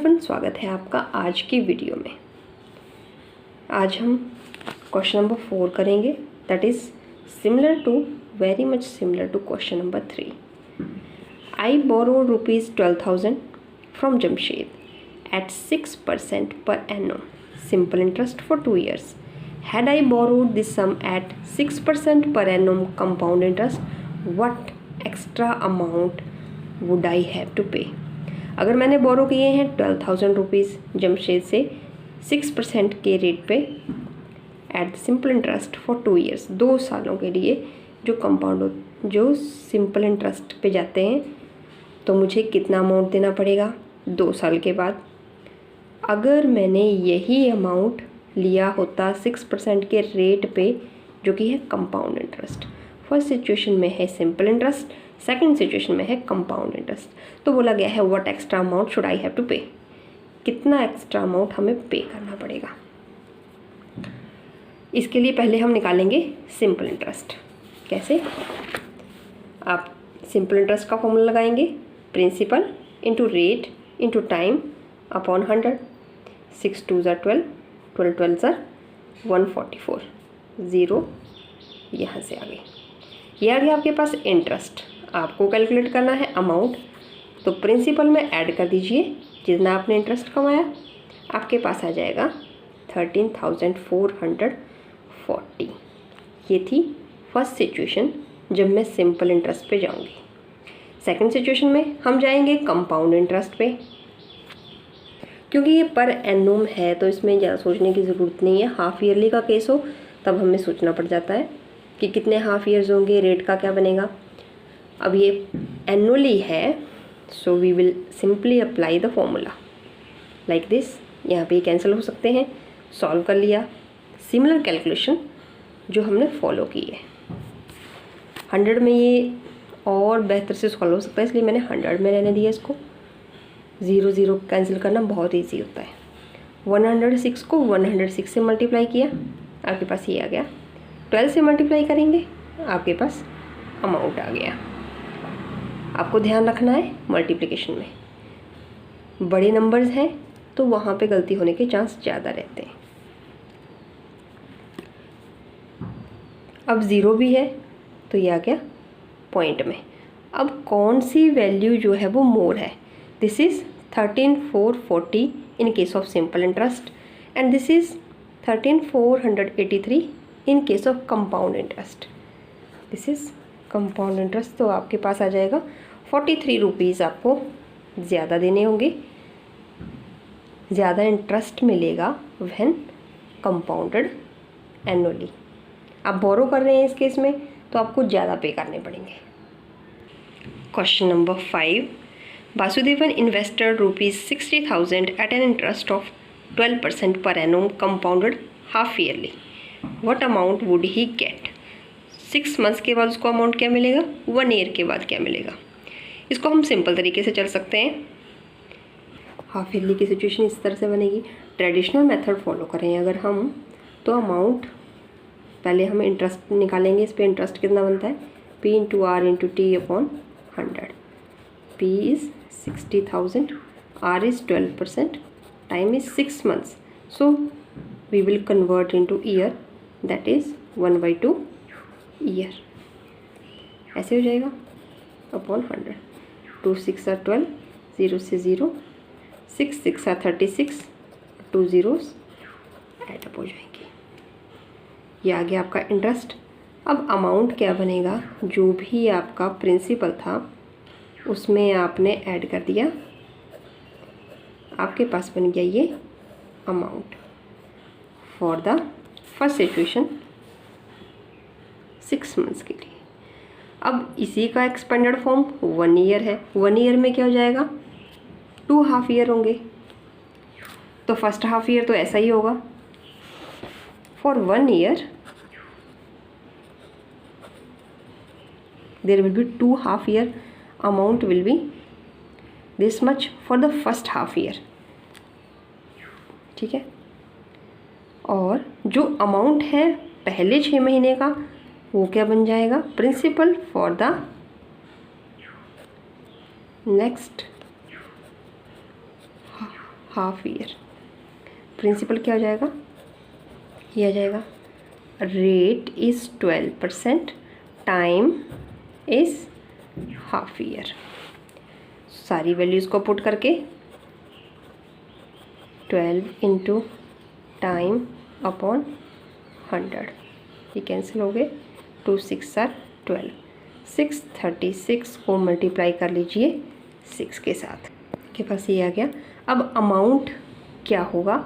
Everyone, स्वागत है आपका आज की वीडियो में। आज हम क्वेश्चन नंबर 4 करेंगे, that is very much similar to question number 3। I borrow ₹12,000 from Jamshed at 6% per annum, simple interest for 2 years. Had I borrowed this sum at 6% per annum compound interest, what extra amount would I have to pay? अगर मैंने बोरो किए हैं 12,000 rupees Jamshed से 6% के rate पे at the simple interest for 2 years, 2 सालों के लिए जो सिंपल इंटरेस्ट पे जाते हैं, तो मुझे कितना अमाउंट देना पड़ेगा 2 साल के बाद। अगर मैंने यही अमाउंट लिया होता 6% के रेट पे, जो कि है कंपाउंड इंटरेस्ट। फर्स्ट सिचुएशन में है सिंपल इंटरेस्ट, सेकंड सिचुएशन में है कंपाउंड इंटरेस्ट। तो बोला गया है what extra amount should I have to pay, कितना एक्स्ट्रा अमाउंट हमें पे करना पड़ेगा। इसके लिए पहले हम निकालेंगे सिंपल इंटरेस्ट। कैसे? आप सिंपल इंटरेस्ट का फॉर्मूला लगाएंगे, principal into rate into time upon 100। 6 2 ज़ा 12, 12 12 ज़ा 144, 0 यहाँ से आगे। ये आ गया आपके पास इंटरेस्ट। आपको कैलकुलेट करना है अमाउंट, तो प्रिंसिपल में ऐड कर दीजिए जितना आपने इंटरेस्ट कमाया, आपके पास आ जाएगा 13,440। ये थी फर्स्ट सिचुएशन जब मैं सिंपल इंटरेस्ट पे जाऊंगी। सेकंड सिचुएशन में हम जाएंगे कंपाउंड इंटरेस्ट पे। क्योंकि ये पर एनुम है तो इसमें ज़्यादा सोचने की ज़रूरत नहीं है। हाफ ईयरली का केस हो तब हमें सोचना पड़ जाता है कि कितने हाफ ईयर्स होंगे, रेट का क्या बनेगा। अब ये एनुअली है, so we will simply apply the formula like this. यहाँ पे कैंसिल हो सकते हैं, सॉल्व कर लिया। सिमिलर कैलकुलेशन जो हमने फॉलो की है, 100 में ये और बेहतर से सॉल्व हो सकता है, इसलिए मैंने 100 में रहने दिया इसको। 0 0 कैंसिल करना बहुत ईजी होता है। 106 को 106 से मल्टीप्लाई किया, आपके पास ये आ गया। 12 से मल्टीप्लाई करेंगे, आपके पास अमाउंट आ गया। आपको ध्यान रखना है मल्टीप्लिकेशन में बड़े नंबर्स हैं तो वहाँ पे गलती होने के चांस ज़्यादा रहते हैं। अब 0 भी है तो ये आ गया पॉइंट में। अब कौन सी वैल्यू जो है वो मोर है? This is 13,440 in case of simple interest and this is 13,483 in case of compound interest. This is compound interest. तो आपके पास आ जाएगा 43 रुपीज़ आपको ज़्यादा देने होंगे, ज़्यादा इंटरेस्ट मिलेगा व्हेन कंपाउंडेड एनुअली। आप बोरो कर रहे हैं इस केस में तो आपको ज़्यादा पे करने पड़ेंगे। Question number 5, Vasudevan invested ₹60,000 at an interest of 12% per annum compounded half yearly. What amount would he get? 6 months के बाद उसको अमाउंट क्या मिलेगा, 1 ईयर के बाद क्या मिलेगा। इसको हम सिंपल तरीके से चल सकते हैं। हाफ ईयरली की सिचुएशन इस तरह से बनेगी। ट्रेडिशनल मेथड फॉलो करें अगर हम, तो अमाउंट पहले हम इंटरेस्ट निकालेंगे। इस पर इंटरेस्ट कितना बनता है, P into R into T upon 100। P is 60,000, R is 12%, time is 6 months, so we will convert into year, that is 1/2 year. ऐसे हो जाएगा अपॉन 100। 2 6 are 12, 0 से 0, 6 6 are 36, 2 zeros एडअप हो जाएंगे। ये आ गया आपका इंटरेस्ट। अब अमाउंट क्या बनेगा, जो भी आपका प्रिंसिपल था उसमें आपने ऐड कर दिया, आपके पास बन गया ये amount for the first situation 6 months के लिए। अब इसी का एक्सपेंडेड फॉर्म 1 ईयर है। 1 ईयर में क्या हो जाएगा, 2 हाफ ईयर होंगे। तो फर्स्ट हाफ ईयर तो ऐसा ही होगा। For 1 year there will be 2 half year, amount will be this much for the first half year. ठीक है। और जो अमाउंट है पहले 6 महीने का वो क्या बन जाएगा, principal for the next half year. Principal क्या हो जाएगा, ये आ जाएगा rate is 12%, time is half year. सारी वैल्यूज़ को पुट करके 12 इंटू टाइम अपॉन 100, ये कैंसिल हो गए, 2 6 आर 12, 636 को मल्टीप्लाई कर लीजिए 6 के साथ, के पास ये आ गया। अब अमाउंट क्या होगा,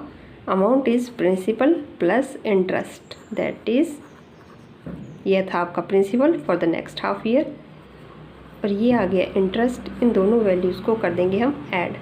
amount is principal plus interest, that is, यह था आपका principal for the next half year और ये आ गया इंटरेस्ट। इन दोनों वैल्यूज़ को कर देंगे हम ऐड,